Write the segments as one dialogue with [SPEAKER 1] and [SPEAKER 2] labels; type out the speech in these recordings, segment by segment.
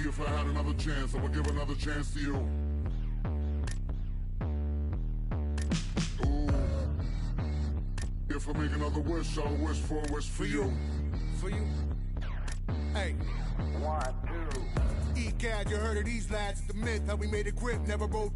[SPEAKER 1] if I had another chance, I would give another chance to you. Ooh. If I make another wish, I'll wish for a wish for you.
[SPEAKER 2] For you? Hey.
[SPEAKER 1] 1, 2.
[SPEAKER 2] E-Cad, you heard of these lads, the myth, how we made a grip, never wrote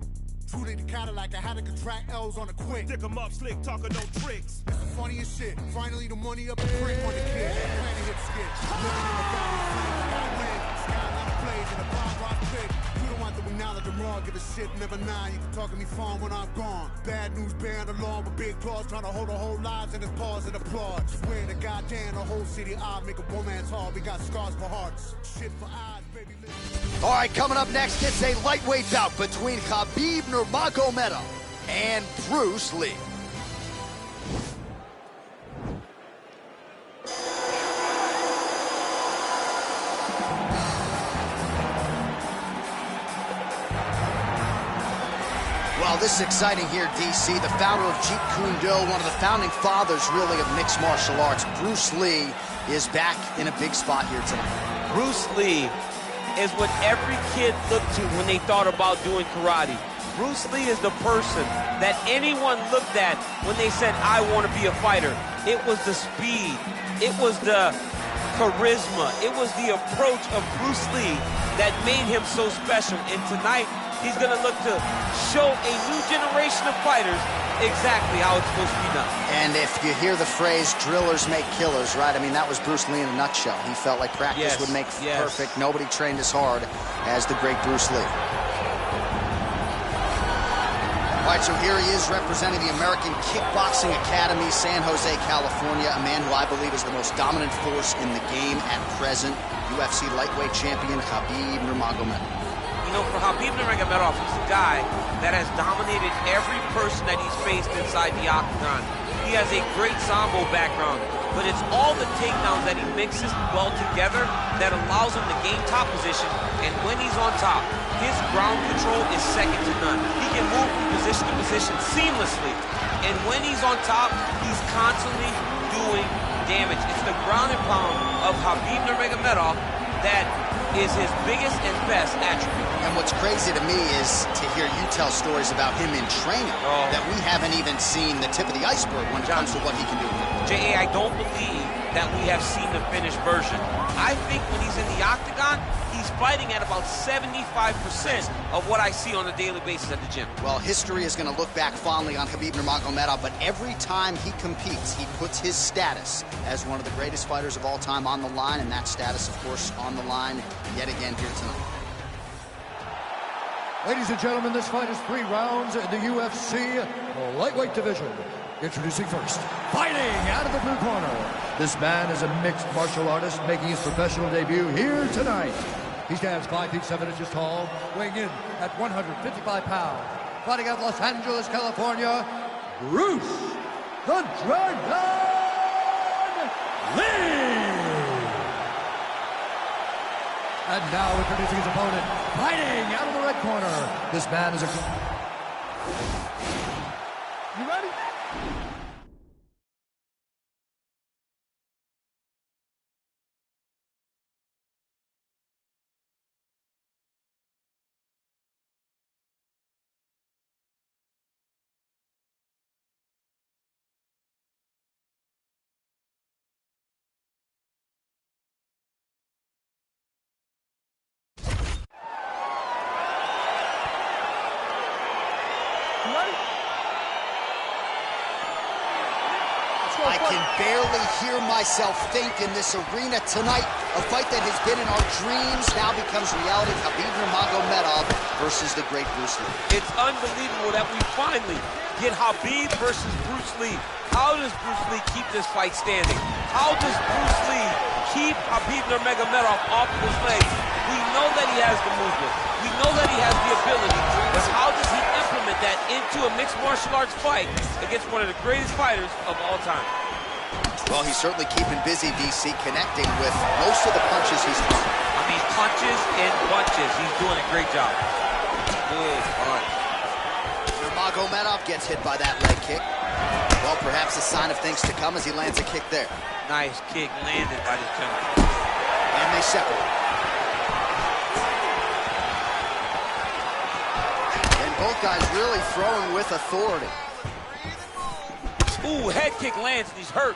[SPEAKER 2] truly the Cadillac, I had to contract L's on a quick.
[SPEAKER 3] Dick 'em up, slick, talking no tricks.
[SPEAKER 2] It's the funniest shit. Finally the money up the creek on the kid. Plan to hit skit. Living in the valley, I got wind. Skyline plays in a bomb rock pit. You don't want to acknowledge I'm wrong, give a shit, never nine. You can talk to me fun when I'm gone. Bad news bearing along with big claws, trying to hold our whole lives in his paws and applaud. Swear to goddamn the whole city I make a woman's heart. We got scars for hearts. Shit for eyes, baby.
[SPEAKER 4] All right, coming up next, it's a lightweight bout between Khabib Nurmagomedov and Bruce Lee. Well, this is exciting here, DC. The founder of Jeet Kune Do, one of the founding fathers, really, of mixed martial arts, Bruce Lee, is back in a big spot here tonight.
[SPEAKER 5] Bruce Lee is what every kid looked to when they thought about doing karate. Bruce Lee is the person that anyone looked at when they said, I want to be a fighter. It was the speed. It was the charisma. It was the approach of Bruce Lee that made him so special. And tonight, he's going to look to show a new generation of fighters exactly how it's supposed to be done.
[SPEAKER 4] And if you hear the phrase, drillers make killers, right? I mean, that was Bruce Lee in a nutshell. He felt like practice would make perfect. Nobody trained as hard as the great Bruce Lee. All right, so here he is representing the American Kickboxing Academy, San Jose, California, a man who I believe is the most dominant force in the game at present, UFC lightweight champion Khabib Nurmagomedov.
[SPEAKER 5] You know, for Khabib Nurmagomedov, he's a guy that has dominated every person that he's faced inside the octagon. He has a great Sambo background, but it's all the takedowns that he mixes well together that allows him to gain top position, and when he's on top, his ground control is second to none. He can move from position to position seamlessly, and when he's on top, he's constantly doing damage. It's the ground and pound of Khabib Nurmagomedov that is his biggest and best attribute.
[SPEAKER 4] And what's crazy to me is to hear you tell stories about him in training that we haven't even seen the tip of the iceberg when it comes to what he can do.
[SPEAKER 5] J.A., I don't believe that we have seen the finished version. I think when he's in the octagon, he's fighting at about 75% of what I see on a daily basis at the gym.
[SPEAKER 4] Well, history is going to look back fondly on Khabib Nurmagomedov, but every time he competes, he puts his status as one of the greatest fighters of all time on the line, and that status, of course, on the line yet again here tonight.
[SPEAKER 6] Ladies and gentlemen, this fight is 3 rounds in the UFC lightweight division. Introducing first, fighting out of the blue corner. This man is a mixed martial artist making his professional debut here tonight. He stands 5 feet 7 inches tall, weighing in at 155 pounds. Fighting out of Los Angeles, California, Bruce the Dragon Lee! And now introducing his opponent, fighting out of the red corner. This man is a... You ready?
[SPEAKER 4] I can barely hear myself think in this arena tonight. A fight that has been in our dreams now becomes reality. Khabib Nurmagomedov versus the great Bruce Lee.
[SPEAKER 5] It's unbelievable that we finally get Khabib versus Bruce Lee. How does Bruce Lee keep this fight standing? How does Bruce Lee keep Khabib Nurmagomedov off of his legs? We know that he has the movement. We know that he has the ability. But how does he implement that into a mixed martial arts fight against one of the greatest fighters of all time?
[SPEAKER 4] Well, he's certainly keeping busy, DC, connecting with most of the punches he's thrown.
[SPEAKER 5] I mean, punches and bunches. He's doing a great job. Good punch.
[SPEAKER 4] Nurmagomedov gets hit by that leg kick. Well, perhaps a sign of things to come as he lands a kick there.
[SPEAKER 5] Nice kick landed by this gentleman.
[SPEAKER 4] And they separate. Both guys really throwing with authority.
[SPEAKER 5] Ooh, head kick lands and he's hurt.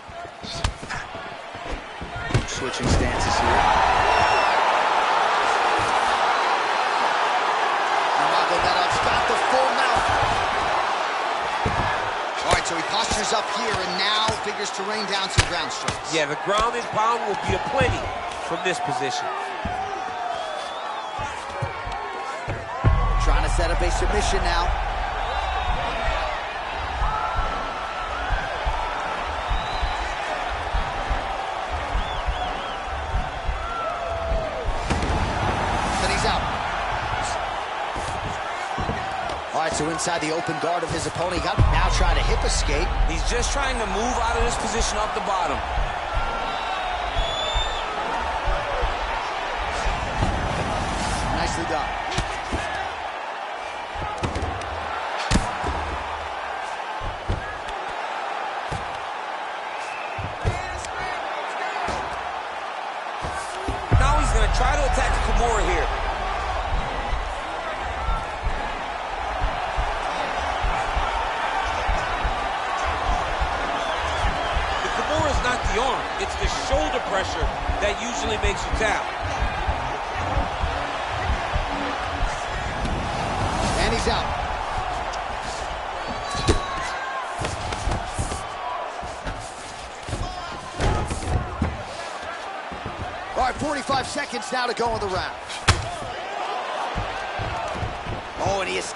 [SPEAKER 4] Switching stances here. Nurmagomedov's got the full mount. All right, so he postures up here and now figures to rain down some ground strikes.
[SPEAKER 5] Yeah, the ground and pound will be aplenty from this position.
[SPEAKER 4] Trying to set up a submission now. Then he's out. All right, so inside the open guard of his opponent, he got now trying to hip escape.
[SPEAKER 5] He's just trying to move out of this position off the bottom.
[SPEAKER 4] Nicely done.
[SPEAKER 5] Now he's going to try to attack Kimura here. The Kimura is not the arm. It's the shoulder pressure that usually makes you tap.
[SPEAKER 4] And he's out. All right, 45 seconds now to go in the round. Oh, and he is...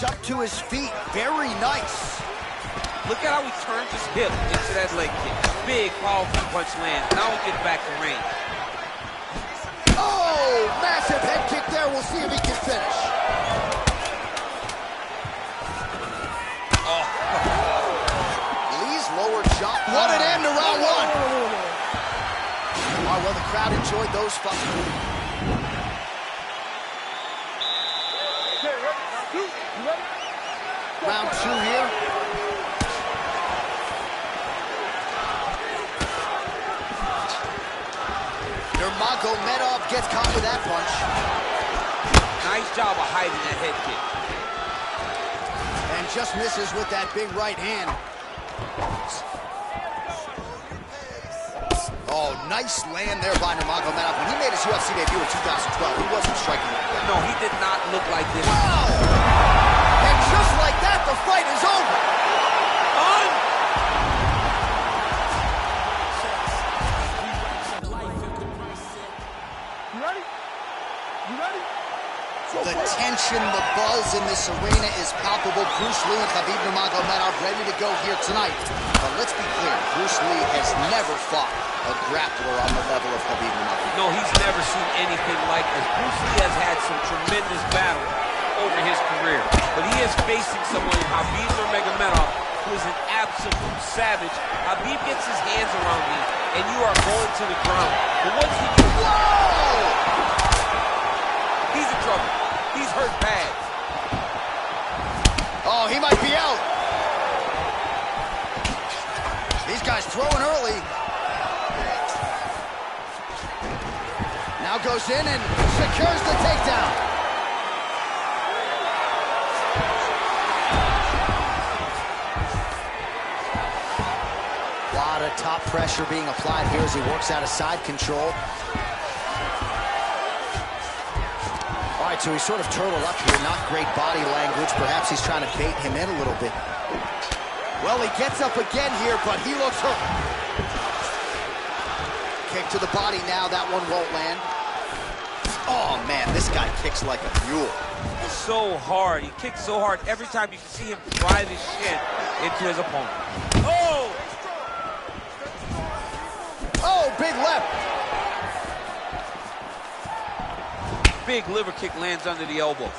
[SPEAKER 4] up to his feet. Very nice.
[SPEAKER 5] Look at how he turns his hip into that leg kick. Big, powerful punch lands. Now he gets back to range.
[SPEAKER 4] Oh, massive head kick there. We'll see if he can finish.
[SPEAKER 5] Oh.
[SPEAKER 4] Lee's lower jaw. What an end to round one. Oh, well, the crowd enjoyed those spots. Round two here. Nurmagomedov gets caught with that punch.
[SPEAKER 5] Nice job of hiding that head kick.
[SPEAKER 4] And just misses with that big right hand. Oh, nice land there by Nurmagomedov. When he made his UFC debut in 2012, he wasn't striking like that.
[SPEAKER 5] No, he did not look like this.
[SPEAKER 4] Wow! And just like that, the fight is over.
[SPEAKER 2] You ready? You ready?
[SPEAKER 4] The tension, the buzz in this arena is palpable. Bruce Lee and Khabib Nurmagomedov ready to go here tonight. But let's be clear, Bruce Lee has never fought a grappler on the level of Khabib Nurmagomedov.
[SPEAKER 5] No, he's never seen anything like this. Bruce Lee has had some tremendous battles over his career, but he is facing someone, Khabib Nurmagomedov, who is an absolute savage. Khabib gets his hands around me, and you are going to the ground. But what's he do?
[SPEAKER 4] Whoa!
[SPEAKER 5] He's in trouble. He's hurt bad.
[SPEAKER 4] Oh, he might be out. These guys throwing early. Now goes in and secures the takedown. A lot of top pressure being applied here as he works out of side control. All right, so he's sort of turtled up here. Not great body language. Perhaps he's trying to bait him in a little bit. Well, he gets up again here, but he looks hurt. Kick to the body now. That one won't land. Oh, man, this guy kicks like a mule.
[SPEAKER 5] So hard. He kicks so hard. Every time you can see him drive his shin into his opponent. Oh!
[SPEAKER 4] big left.
[SPEAKER 5] Big liver kick lands under the elbow.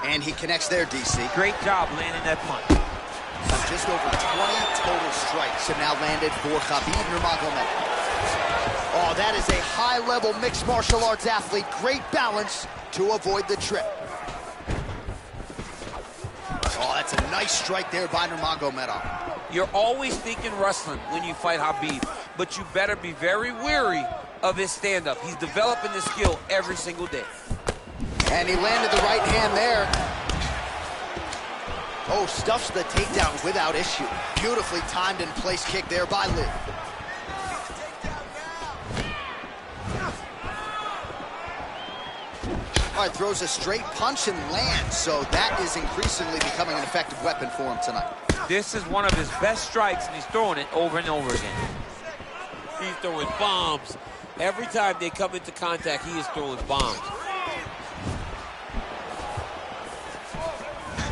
[SPEAKER 4] And he connects there, DC.
[SPEAKER 5] Great job landing that punch.
[SPEAKER 4] Just over 20 total strikes have now landed for Khabib Nurmagomedov. Oh, that is a high-level mixed martial arts athlete. Great balance to avoid the trip. Oh, that's a nice strike there by Nurmagomedov.
[SPEAKER 5] You're always thinking wrestling when you fight Khabib, but you better be very wary of his stand-up. He's developing this skill every single day.
[SPEAKER 4] And he landed the right hand there. Oh, stuffs the takedown without issue. Beautifully timed and placed kick there by Liv. All right, throws a straight punch and lands, so that is increasingly becoming an effective weapon for him tonight.
[SPEAKER 5] This is one of his best strikes, and he's throwing it over and over again. He's throwing bombs. Every time they come into contact, he is throwing bombs.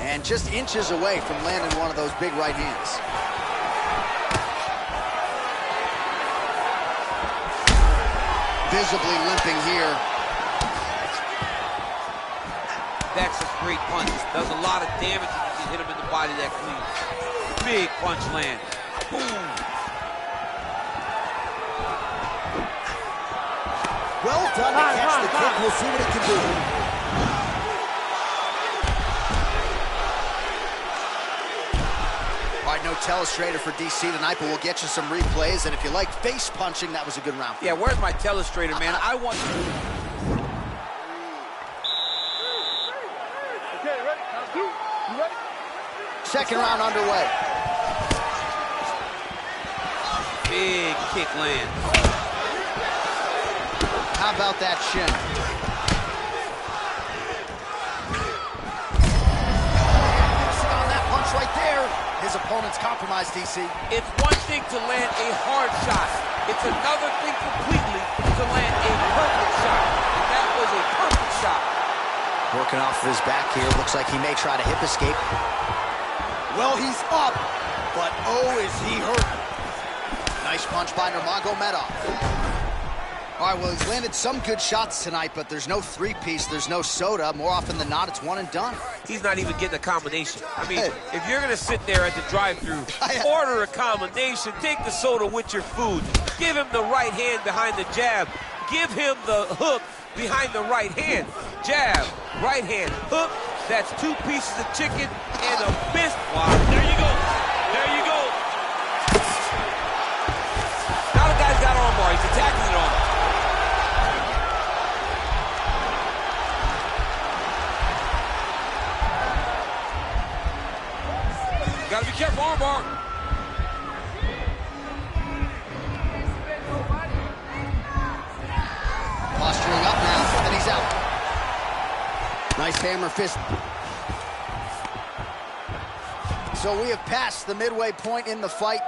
[SPEAKER 4] And just inches away from landing one of those big right hands. Visibly limping here.
[SPEAKER 5] That's a great punch. Does a lot of damage if you can hit him in the body that clean. Big punch land. Boom.
[SPEAKER 4] Well done to catch the kick. We'll see what he can do. All right, no telestrator for DC tonight, but we'll get you some replays. And if you like face punching, that was a good round.
[SPEAKER 5] Yeah, where's my telestrator, man? I want to.
[SPEAKER 7] Okay, ready? Round two. You ready?
[SPEAKER 4] Second round underway.
[SPEAKER 5] Big kick land.
[SPEAKER 4] How about that shin? On that punch right there, his opponent's compromised, DC.
[SPEAKER 5] It's one thing to land a hard shot. It's another thing completely to land a perfect shot. And that was a perfect shot.
[SPEAKER 4] Working off of his back here. Looks like he may try to hip escape. Well, he's up, but oh, is he hurt. Nice punch by Nurmagomedov. All right, well, he's landed some good shots tonight, but there's no three-piece, there's no soda. More often than not, it's one and done.
[SPEAKER 5] He's not even getting a combination. I mean, if you're going to sit there at the drive-thru, order a combination, take the soda with your food, give him the right hand behind the jab, give him the hook behind the right hand. Jab, right hand, hook. That's 2 pieces of chicken and a fist. Wow, there you go. There you go. Now the guy's got armbar. He's attacking it on him. Gotta be careful, armbar.
[SPEAKER 4] Posturing up now, and he's out. Nice hammer fist. So we have passed the midway point in the fight.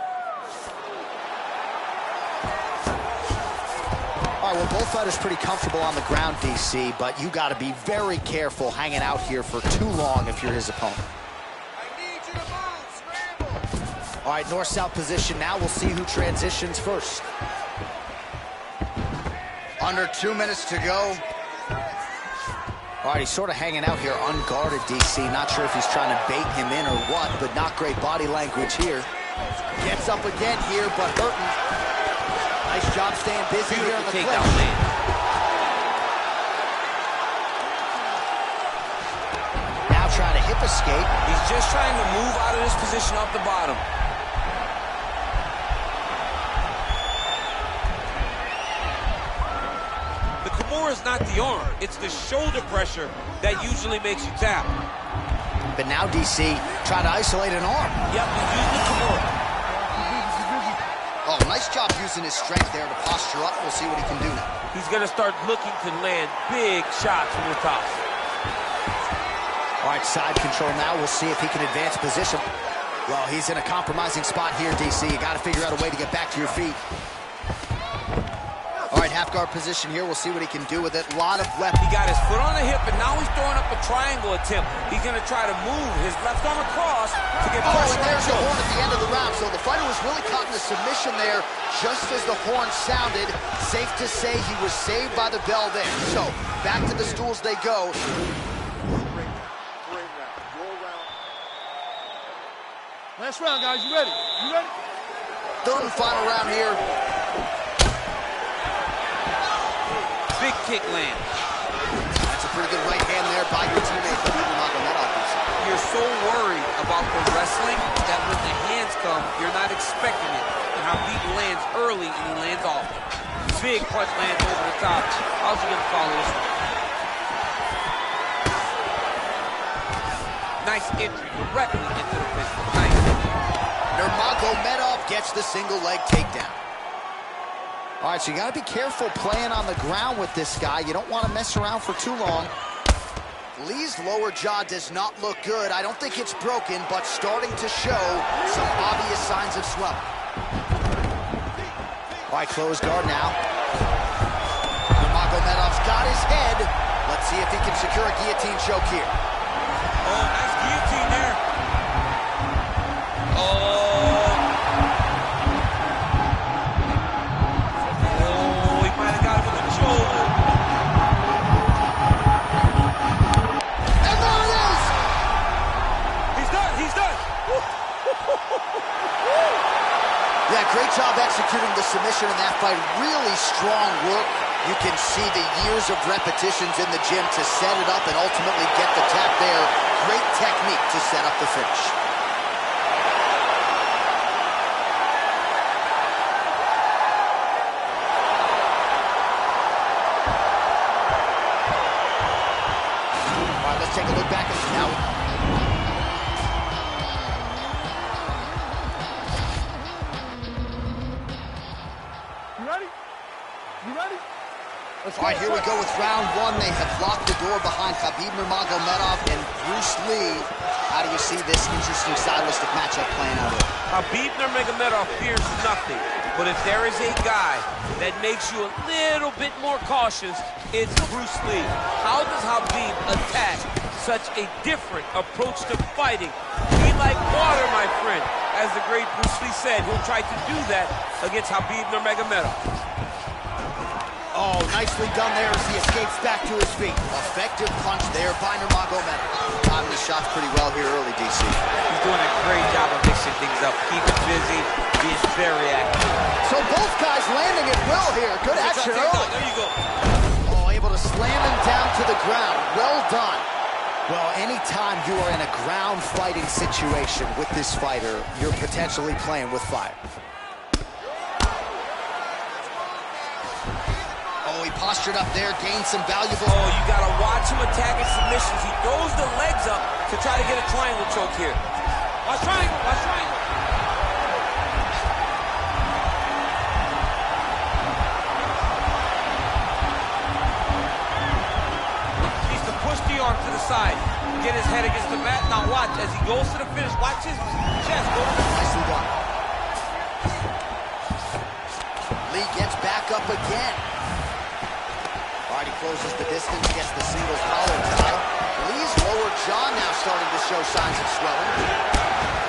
[SPEAKER 4] All right, well, both fighters pretty comfortable on the ground, DC, but you got to be very careful hanging out here for too long if you're his opponent. All right, north-south position now. We'll see who transitions first. Under 2 minutes to go. All right, he's sort of hanging out here unguarded, DC. Not sure if he's trying to bait him in or what, but not great body language here. Gets up again here, but hurting. Nice job staying busy here on the clinch. Now trying to hip escape.
[SPEAKER 5] He's just trying to move out of this position off the bottom. Is not the arm, it's the shoulder pressure that usually makes you tap.
[SPEAKER 4] But now DC trying to isolate an arm.
[SPEAKER 5] Yep, he's using the Kimura.
[SPEAKER 4] Oh, nice job using his strength there to posture up. We'll see what he can do now.
[SPEAKER 5] He's going to start looking to land big shots from the top.
[SPEAKER 4] All right, side control now. We'll see if he can advance position. Well, he's in a compromising spot here, DC. You got to figure out a way to get back to your feet. All right, half guard position here. We'll see what he can do with it. A lot of left.
[SPEAKER 5] He got his foot on the hip, and now he's throwing up a triangle attempt. He's going to try to move his left arm across to get
[SPEAKER 4] Oh,
[SPEAKER 5] pressure
[SPEAKER 4] and there's
[SPEAKER 5] on
[SPEAKER 4] the
[SPEAKER 5] the
[SPEAKER 4] horn at the end of the round. So the fighter was really caught in the submission there just as the horn sounded. Safe to say he was saved by the bell there. So back to the stools they go.
[SPEAKER 7] Last round, guys. You ready? You ready?
[SPEAKER 4] Third and final round here.
[SPEAKER 5] big kick land.
[SPEAKER 4] That's a pretty good right hand there by your teammate, Khabib Nurmagomedov.
[SPEAKER 5] You're so worried about the wrestling that when the hands come, you're not expecting it. And Khabib lands early and he lands off. Big punch lands over the top. How's he gonna follow this one? Nice entry directly into the fist. Nice.
[SPEAKER 4] Nurmagomedov gets the single leg takedown. All right, so you got to be careful playing on the ground with this guy. You don't want to mess around for too long. Lee's lower jaw does not look good. I don't think it's broken, but starting to show some obvious signs of swelling. All right, closed guard now. Nurmagomedov's got his head. Let's see if he can secure a guillotine choke here.
[SPEAKER 5] Oh, nice guillotine there. Oh, he might have got him with the shoulder.
[SPEAKER 4] And there it is!
[SPEAKER 5] He's done, he's done.
[SPEAKER 4] Yeah, great job executing the submission in that fight. Really strong work. You can see the years of repetitions in the gym to set it up and ultimately get the tap there. Great technique to set up the finish. All right, let's take a look back at this now.
[SPEAKER 7] You ready? You ready? Let's
[SPEAKER 4] All right, here we go with round one. They have locked the door behind Khabib Nurmagomedov and Bruce Lee. How do you see this interesting stylistic matchup playing out here?
[SPEAKER 5] Khabib Nurmagomedov fears nothing, but if there is a guy that makes you a little bit more cautious, it's Bruce Lee. How does Khabib attack such a different approach to fighting? Be like water, my friend. As the great Bruce Lee said, he'll try to do that against Khabib Nurmagomedov.
[SPEAKER 4] Oh, nicely done there as he escapes back to his feet. Effective punch there by Nurmagomedov. Timing his shots pretty well here early, DC.
[SPEAKER 5] He's doing a great job of mixing things up, keeping busy, being very active.
[SPEAKER 4] So both guys landing at will here. Good action early.
[SPEAKER 5] There you go.
[SPEAKER 4] Oh, able to slam him down to the ground. Well done. Well, anytime you are in a ground fighting situation with this fighter, you're potentially playing with fire. Oh, he postured up there, gained some valuable...
[SPEAKER 5] Oh, you gotta watch him attacking submissions. He throws the legs up to try to get a triangle choke here. Watch triangle, watch triangle. Needs to push the arm to the side. Get his head against the mat. Now watch, as he goes to the finish, watch his chest go to the...
[SPEAKER 4] Nicely done. Lee gets back up again. All right, he closes the distance, gets the singles collar tie. Lee's lower jaw now starting to show signs of swelling.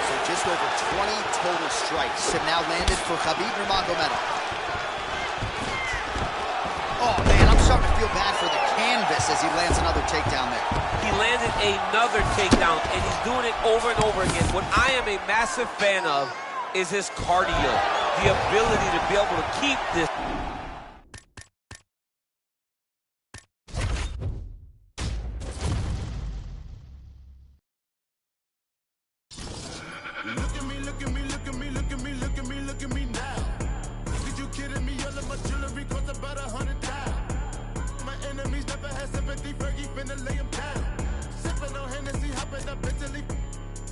[SPEAKER 4] So just over 20 total strikes have now landed for Khabib Nurmagomedov. Oh, man, I'm starting to feel bad for the canvas as he lands another takedown there.
[SPEAKER 5] He landed another takedown, and he's doing it over and over again. What I am a massive fan of is his cardio, the ability to be able to keep this.
[SPEAKER 2] Look at me, look at me, look at me, look at me, look at me, look at me now. Did you kidding me? All of my jewelry cost about 100,000. My enemies never had sympathy, Fergie finna lay them down. Sipping on Hennessy, hopping up Italy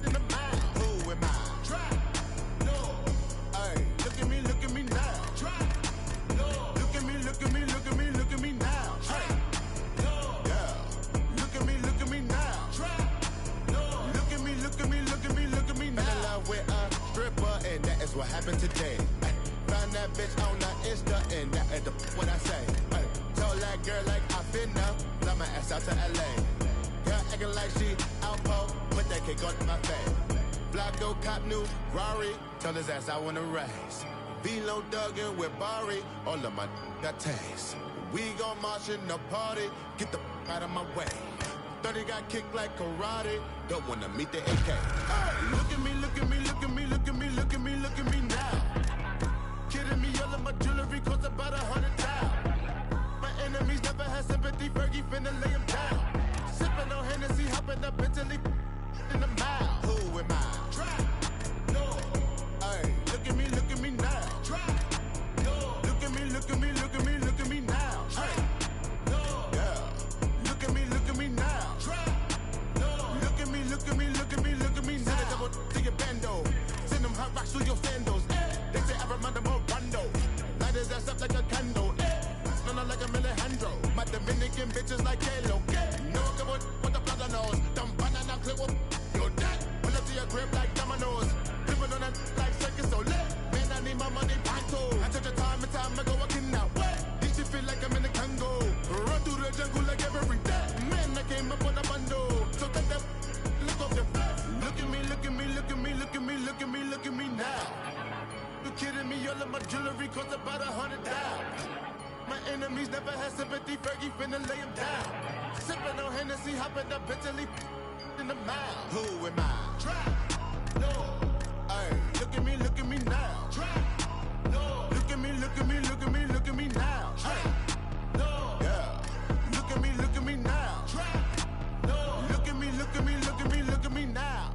[SPEAKER 2] in the mind. Who am I? Try. No. Hey, look at me now. Try. No. Look at me, look at me, look at me, look at me now. Try. No. Yeah. Look at me now. Try. No. Look at me, look at me, look at me, look at me now. Fell in love with a stripper, and that is what happened today. Ay, found that bitch on the Insta, and that is what I say. Ay, told that girl like I finna, fly my ass out to LA. Girl, like she outpost. Put that cake on my face. Flacco, cop new Rari. Tell his ass I wanna race. Velo Duggan with Barry. All of my got taste. We gon' march in the party. Get the out of my way. 30 got kicked like karate. Don't wanna meet the AK. Hey, look at me, look at me, look at me, look at me, look at me, look at me now. Kidding me, all of my jewelry costs about 100,000. My enemies never had sympathy. Fergie finna lay him down. Sipping on Hennessy, hopping up Bentley in the mouth. Who am I? Trap. No. Hey, look at me now. Trap. No. Look at me, look at me, look at me, look at me now. Trap. No. Yeah. Look at me now. Trap. No. Look at me, look at me, look at me, look at me now. Send a double to your bando. Send them hot rocks through your sandals. They say I remind them of Rondo. Light his ass up like a candle. Smell like a Alejandro. My Dominican bitches like J-Lo. No one can put the blood on nose. Dumb banana clip with your dad. Pull up to your grip like dominoes. Flipping on that like circus so lit. Man, I need my money pronto. I took the time and time ago working out. This shit feel like I'm in the Congo. Run through the jungle like every day. Man, I came up on a bundle. So cut that look off the look at me, look at me, look at me, look at me, look at me, look at me now. You kidding me? All of my jewelry costs about 100,000. My enemies never had sympathy. Fergie finna lay him down. Sipping on Hennessy, hopping up Bentley in the mouth. Who am I? Trap. No. Hey, look at me now. Trap. No. Look at me, look at me, look at me, look at me now. Trap. No. Yeah. Look at me now. Trap. No. Look at me, look at me, look at me, look at me now.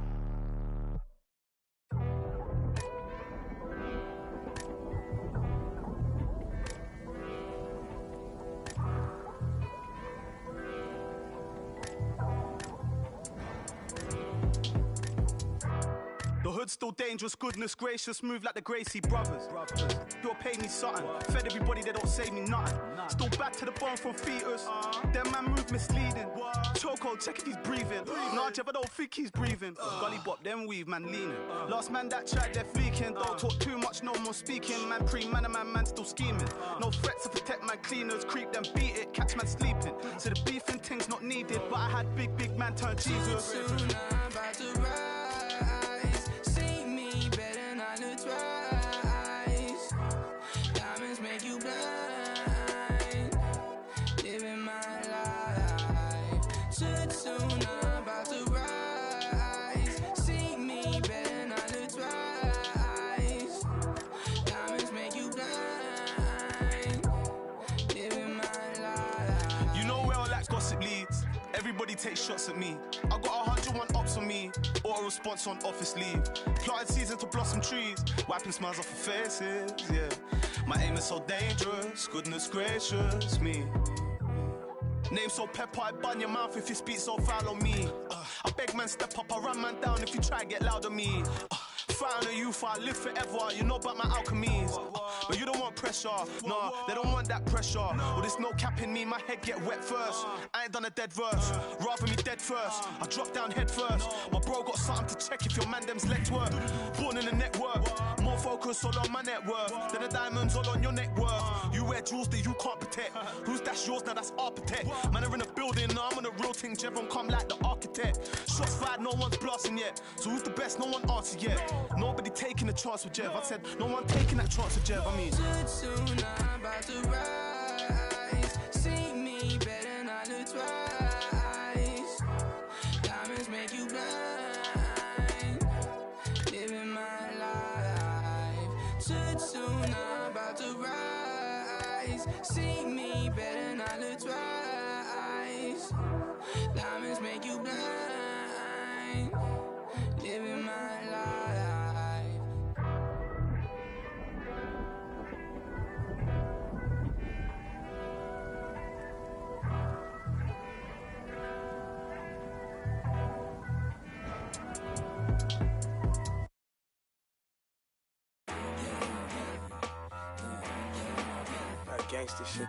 [SPEAKER 3] The hood's still dangerous, goodness gracious, move like the Gracie brothers. You'll pay me something, fed everybody, they don't say me nothing. Still back to the bone from fetus, them man move misleading. Choco, check if he's breathing. Nah, Jeff, I don't think he's breathing. Gully bop, them weave, man leaning. Last man that tried, they're fleeking. Don't talk too much, no more speaking. Man pre-man, man still scheming. No threats to protect man cleaners, creep them, beat it, catch man sleeping. So the beef and things not needed, but I had big man turn Jesus.
[SPEAKER 8] Soon I'm about to rise. See me better not to twice. Diamonds make you blind. Living my life. Too soon I'm about to rise. See me better not to twice. Diamonds make you blind. Living my life.
[SPEAKER 3] You know where all that gossip leads. Everybody takes shots at me. I got 101 ops on me. Auto response on office leave. Planted season to blossom trees. Wiping smiles off of faces, yeah. My aim is so dangerous. Goodness gracious me. Name so pepper, I bun your mouth if you speak so foul on me. I beg man step up, I run man down if you try get loud on me. Fight on the youth, I live forever, you know about my alchemies. But you don't want pressure, nah, they don't want that pressure. Well, there's no cap in me, my head get wet first. I ain't done a dead verse, rather me dead first. I drop down head first. My bro got something to check if your man them's legs work. Born in the network, more focus all on my net worth than the diamonds all on your neck worth. You wear jewels that you can't protect. Who's that's yours, now that's architect. Man are in a building, now I'm on a real thing, Jevon come like the architect. Shots fired, no one's blasting yet. So who's the best, no one answered yet. Nobody taking a chance with Jev. I said, no one taking that chance with Jev, I mean.
[SPEAKER 8] Too soon, I'm about to rise. See me better not to twice. Diamonds make you blind. Living my life. Too soon, I'm about to rise. See me better not to twice. Diamonds make you blind. Living my life.
[SPEAKER 3] That gangster shit.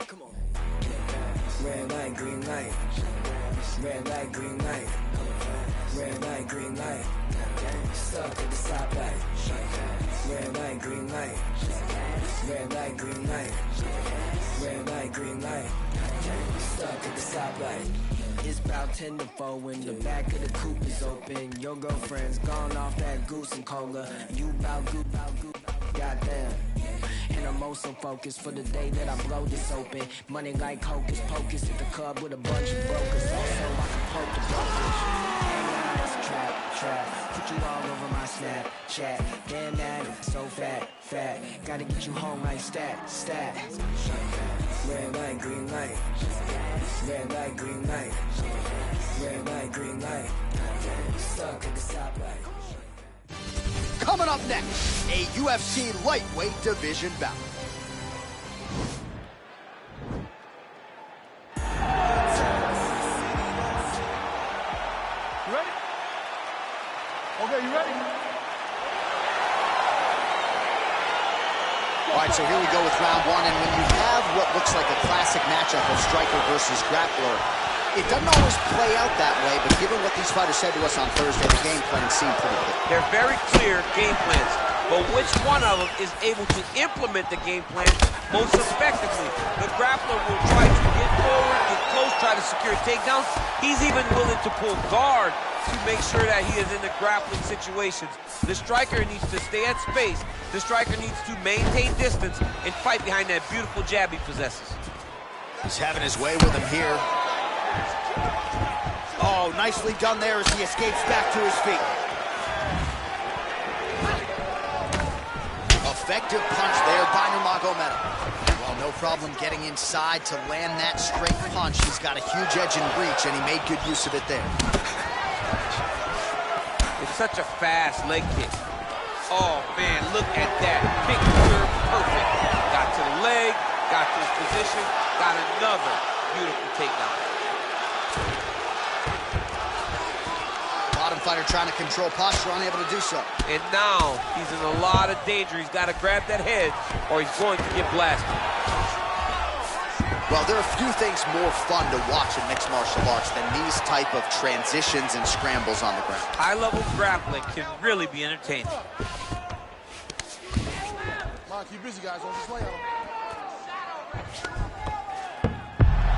[SPEAKER 3] Come on.
[SPEAKER 9] Red light, green light. Red light, green light. Red light, green light. Stuck at the stoplight. Red light, green light. Red light, green light. Red light, green light. at the stoplight. It's about 10 to 4 when the back of the coupe is open. Your girlfriend's gone off that goose and cola. You bout goddamn. And I'm also focused for the day that I blow this open. Money like hocus pocus at the club with a bunch of brokers. Also, I can poke the brokerage. Hang on, trap. Put you all over my Snapchat. Damn that, so fat. Gotta get you home like stat. Red light, green light. Red light, green light. Red light, green light. Stuck at the stoplight.
[SPEAKER 4] Coming up next, a UFC lightweight division bout.
[SPEAKER 7] You ready? Okay, you ready?
[SPEAKER 4] All right, so here we go with round one, and when you have what looks like a classic matchup of striker versus grappler, it doesn't always play out that way, but given what these fighters said to us on Thursday, the game plan seemed pretty clear.
[SPEAKER 5] They're very clear game plans, but which one of them is able to implement the game plan most effectively? The grappler will try to get forward, get close, try to secure takedowns. He's even willing to pull guard to make sure that he is in the grappling situations. The striker needs to stay at space. The striker needs to maintain distance and fight behind that beautiful jab he possesses.
[SPEAKER 4] He's having his way with him here. Oh, nicely done there as he escapes back to his feet. Effective punch there by Nurmagomedov. Well, no problem getting inside to land that straight punch. He's got a huge edge and reach, and he made good use of it there.
[SPEAKER 5] It's such a fast leg kick. Oh, man, look at that. Picture perfect. Got to the leg, got to his position, got another beautiful takedown.
[SPEAKER 4] Bottom fighter trying to control posture, unable to do so.
[SPEAKER 5] And now he's in a lot of danger. He's got to grab that head or he's going to get blasted.
[SPEAKER 4] Well, there are few things more fun to watch in mixed martial arts than these type of transitions and scrambles on the ground.
[SPEAKER 5] High-level grappling can really be entertaining.
[SPEAKER 7] Come on, keep busy, guys. Don't just lay on them.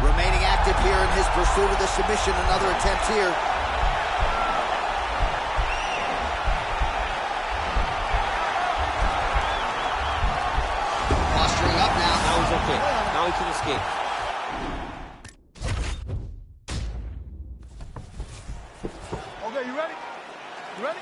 [SPEAKER 4] Remaining active here in his pursuit of the submission. Another attempt here. Posturing up now.
[SPEAKER 5] Now he's okay. Now he can escape.
[SPEAKER 7] Okay, you ready? You ready?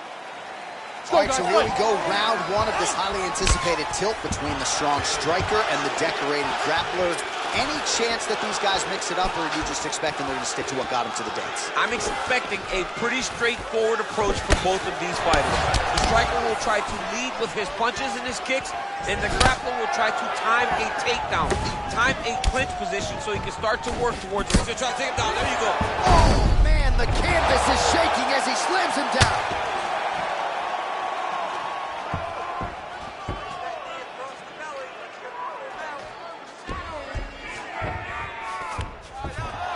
[SPEAKER 4] All right, so here we go, round one of this highly anticipated tilt between the strong striker and the decorated grappler. Any chance that these guys mix it up, or are you just expecting they're going to stick to what got them to the dance?
[SPEAKER 5] I'm expecting a pretty straightforward approach from both of these fighters. The striker will try to lead with his punches and his kicks, and the grappler will try to time a takedown, time a clinch position so he can start to work towards it. He's going to try to take him down. There you go.
[SPEAKER 4] Oh, man, the canvas is shaking as he slams him down.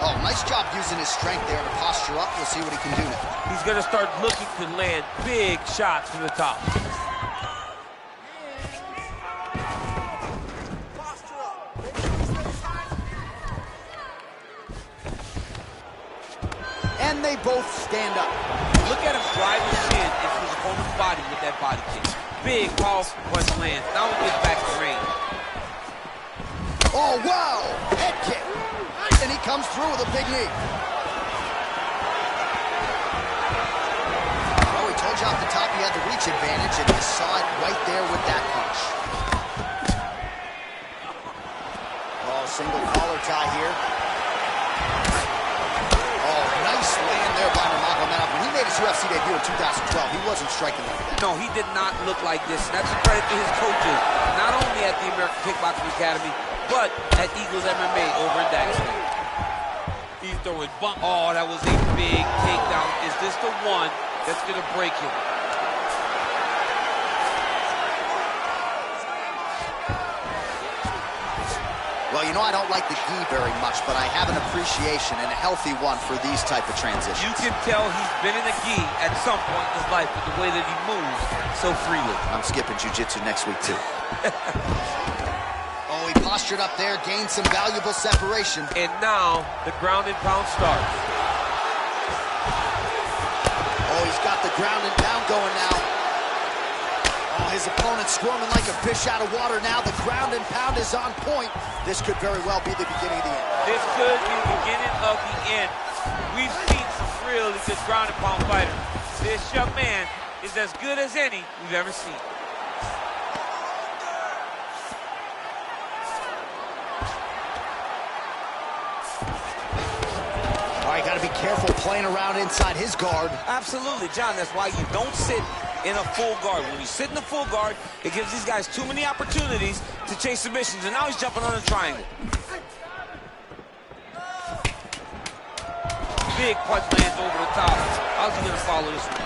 [SPEAKER 4] Oh, nice job using his strength there to posture up. We'll see what he can do now.
[SPEAKER 5] He's going to start looking to land big shots from the top.
[SPEAKER 4] And they both stand up.
[SPEAKER 5] Look at him drive his chin into his opponent's body with that body kick. Big, powerful punch lands. Now he gets back to range.
[SPEAKER 4] Oh, wow! Head kick. And he comes through with a big knee. Oh, he told you off the top he had the reach advantage, and you saw it right there with that punch. Oh, single collar tie here. Oh, nice land there by Nurmagomedov. When he made his UFC debut in 2012, he wasn't striking like that.
[SPEAKER 5] No, he did not look like this. That's a credit to his coaches, not only at the American Kickboxing Academy, but at Eagles MMA over in Dagestan. He's throwing bump. Oh, that was a big takedown. Is this the one that's going to break him?
[SPEAKER 4] Well, you know, I don't like the gi very much, but I have an appreciation and a healthy one for these type of transitions.
[SPEAKER 5] You can tell he's been in a gi at some point in his life with the way that he moves so freely.
[SPEAKER 4] I'm skipping jiu-jitsu next week, too. Oh, he postures pressured up there, gained some valuable separation.
[SPEAKER 5] And now the ground and pound starts.
[SPEAKER 4] Oh, he's got the ground and pound going now. Oh, his opponent squirming like a fish out of water now. The ground and pound is on point. This could very well be the beginning of the end.
[SPEAKER 5] This could be the beginning of the end. We've seen some really good ground and pound fighters. This young man is as good as any we've ever seen.
[SPEAKER 4] All right, got to be careful playing around inside his guard.
[SPEAKER 10] Absolutely, John. That's why you don't sit in a full guard. When you sit in a full guard, it gives these guys too many opportunities to chase submissions. And now he's jumping on a triangle.
[SPEAKER 5] Big punch lands over the top. How's he going to follow this one?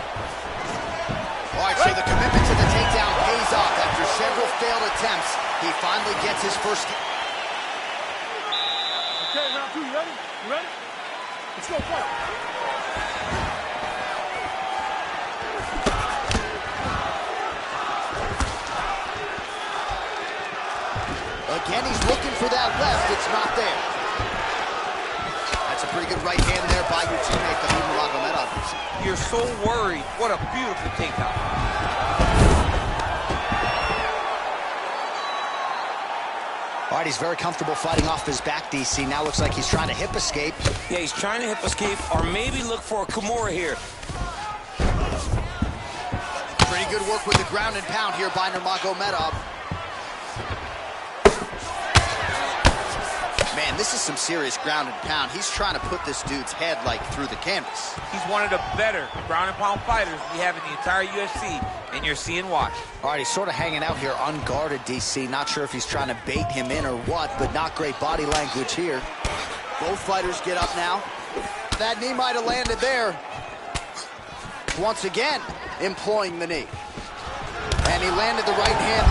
[SPEAKER 4] All right, so the commitment to the takedown pays off. After several failed attempts, he finally gets his first.
[SPEAKER 7] Okay, round two, you ready? You ready? Let's go, fight.
[SPEAKER 4] Again, he's looking for that left. It's not there. That's a pretty good right hand there by your teammate, Khabib Nurmagomedov.
[SPEAKER 5] You're so worried. What a beautiful takedown.
[SPEAKER 4] All right, he's very comfortable fighting off his back, DC. Now looks like he's trying to hip escape.
[SPEAKER 10] Yeah, he's trying to hip escape or maybe look for a Kimura here.
[SPEAKER 4] Pretty good work with the ground and pound here by Nurmagomedov. Man, this is some serious ground and pound. He's trying to put this dude's head, like, through the canvas.
[SPEAKER 5] He's one of the better ground and pound fighters we have in the entire UFC, and you're seeing why.
[SPEAKER 4] All right, he's sort of hanging out here unguarded, DC. Not sure if he's trying to bait him in or what, but not great body language here. Both fighters get up now. That knee might have landed there. Once again, employing the knee. And he landed the right hand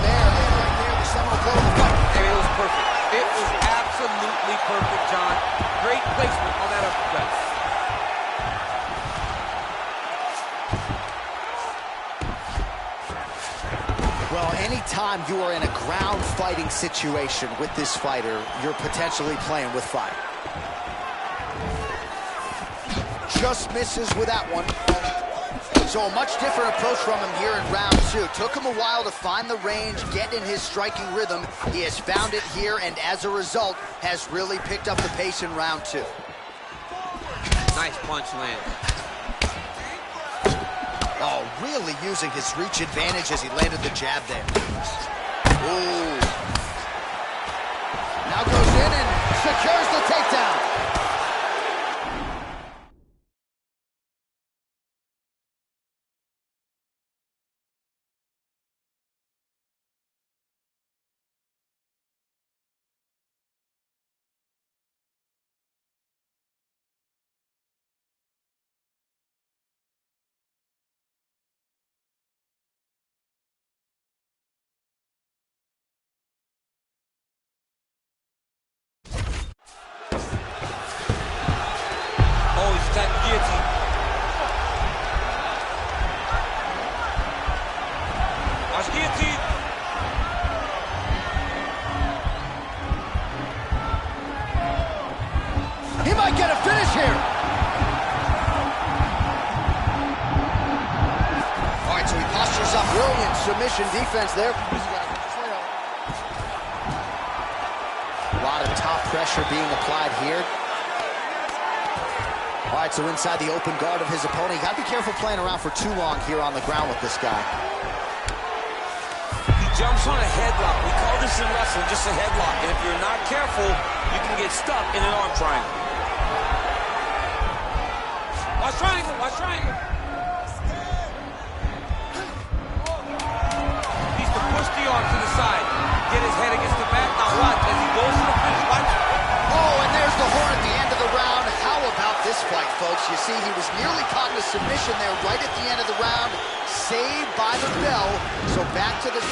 [SPEAKER 4] there. Right there, the seminal blow of the fight.
[SPEAKER 5] And it was perfect. It was absolutely perfect, John. Great placement on that uppercut.
[SPEAKER 4] Well, anytime you are in a ground fighting situation with this fighter, you're potentially playing with fire. Just misses with that one. So a much different approach from him here in round two. Took him a while to find the range, get in his striking rhythm. He has found it here, and as a result, has really picked up the pace in round two.
[SPEAKER 5] Nice punch land.
[SPEAKER 4] Oh, really using his reach advantage as he landed the jab there. Ooh. Now goes in and secures the takedown. He might get a finish here. All right, so he postures up. Brilliant submission defense there. A lot of top pressure being applied here. All right, so inside the open guard of his opponent. You got to be careful playing around for too long here on the ground with this guy.
[SPEAKER 10] He jumps on a headlock. We call this in wrestling just a headlock. And if you're not careful, you can get stuck in an arm triangle.
[SPEAKER 5] Watch triangle, watch triangle. Needs to push the arm to the side. Get his head against the back. Now watch as he goes to the finish. Watch.
[SPEAKER 4] Oh, and there's the horn at the end of the round. How about this fight, folks? You see, he was nearly caught in a submission there right at the end of the round. Saved by the bell. So back to the...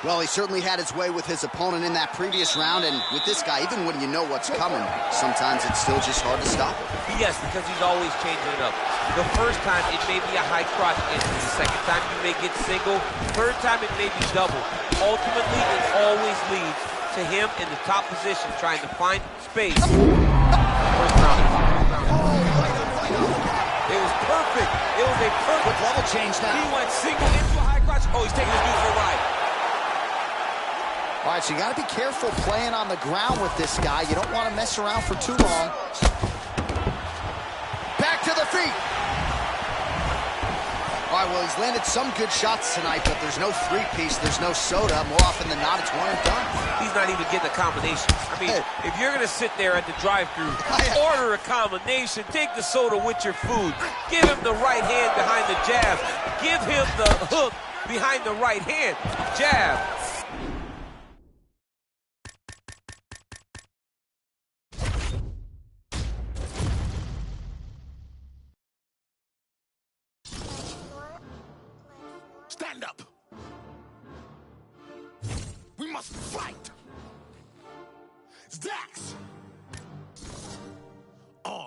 [SPEAKER 4] Well, he certainly had his way with his opponent in that previous round, and with this guy, even when you know what's coming, sometimes it's still just hard to stop him.
[SPEAKER 5] Yes, because he's always changing it up. The first time, it may be a high crotch injury. The second time, you may get single. Third time, it may be double. Ultimately, it always leads to him in the top position, trying to find space. First round.
[SPEAKER 10] It was perfect. It was a perfect
[SPEAKER 4] level change now.
[SPEAKER 10] He went single into a high crotch. Oh, he's taking his dude for a ride.
[SPEAKER 4] All right, so you got to be careful playing on the ground with this guy. You don't want to mess around for too long. Back to the feet. All right, well, he's landed some good shots tonight, but there's no three-piece, there's no soda. More often than not, it's one and done.
[SPEAKER 5] He's not even getting a combination. I mean, if you're going to sit there at the drive-thru, order a combination, take the soda with your food, give him the right hand behind the jab, give him the hook behind the right hand, jab.
[SPEAKER 2] Stand up. We must fight. Dax.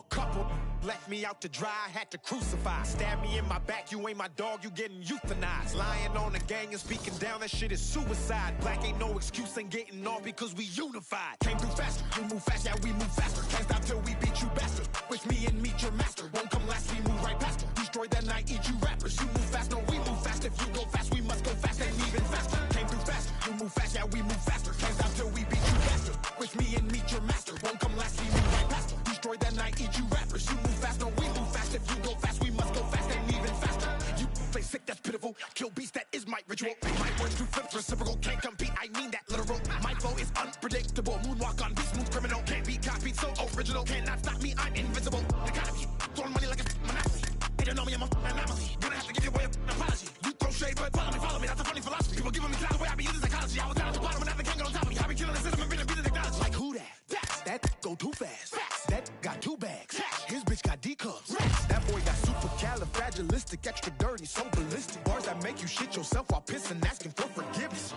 [SPEAKER 2] Couple left me out to dry, had to crucify. Stab me in my back, you ain't my dog, you getting euthanized. Lying on the gang and speaking down, that shit is suicide. Black ain't no excuse, ain't getting off because we unified. Came through faster, you move fast, yeah we move faster. Can't stop till we beat you bastard. With me and meet your master, won't come last, we move right past her. Destroy that night, eat you rappers. You move fast, no we move fast. If you go fast, we must go fast, and even faster. Came through fast, you move fast, yeah we move faster. Can't stop till we beat you bastard. With me and meet your master, won't come last, we move right past her. Destroy that night, eat you rappers. You move fast, no we move fast. If you go fast, we must go fast, and even faster. You play sick, that's pitiful. Kill beast, that is my ritual. My words do flip, reciprocal, can't compete. I mean that literal. My flow is unpredictable. Moonwalk on beat, smooth criminal. Can't be copied, so original. Cannot stop me, I'm invisible. Economy, throwing money like a monopoly. They don't know me, I'm an anomaly. Gonna have to give your boy an apology. You throw shade, but follow me. That's a funny philosophy. People giving me clout the way I be using psychology. I was down at the bottom and now they can't get on top of me. I be killing the system and beating technology. Like who that? That go too fast. That got two bags. His bitch got D cups. That boy got supercalifragilistic, extra dirty, so ballistic. Bars that make you shit yourself while pissing, asking for forgiveness.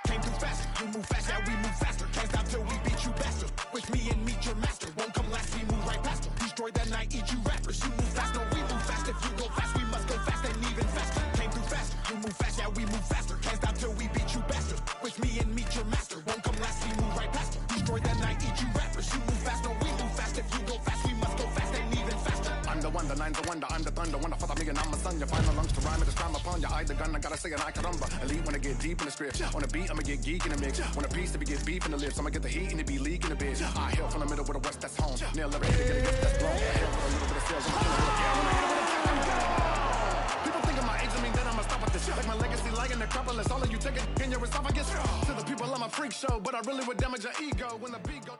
[SPEAKER 2] Came too fast, you move fast, yeah we move faster. Can't stop till we beat you bastard. With me and meet your master, won't come last, we move right past her. Destroy that night, eat you rappers. You move fast, no we move fast. If you go fast, we must go fast, and even faster. Came through fast, you move fast, yeah we move faster. Can't stop till we beat you bastard. With me and meet your master, won't come last, we move right past her. Destroy that night, eat you rappers. You move fast, no we move fast. If you go fast, we must go fast, and even faster. I'm the one, the nine, the wonder, I'm the thunder. Wanna fuck me and I'm a son. You find the lungs to rhyme and it's time upon you. I the gun, I gotta say an I caramba. Elite when I get deep in the script. On the beat, I'ma get geek in the mix. Want a piece to be get beef in the lips. I'ma get the heat and it be leaking a bitch. I hail from the middle with the west, that's home. Nail every hit, get a gift that's blown. I hail with a little bit of sales. I'm killing with a when I hit it with a kill, I'm gone. People think of my age, I mean that I'ma stop with this. Like my legacy, like in the Necropolis. All of you take it in your esophagus. To the people, I'm a freak show, but I really would damage your ego when the beat go.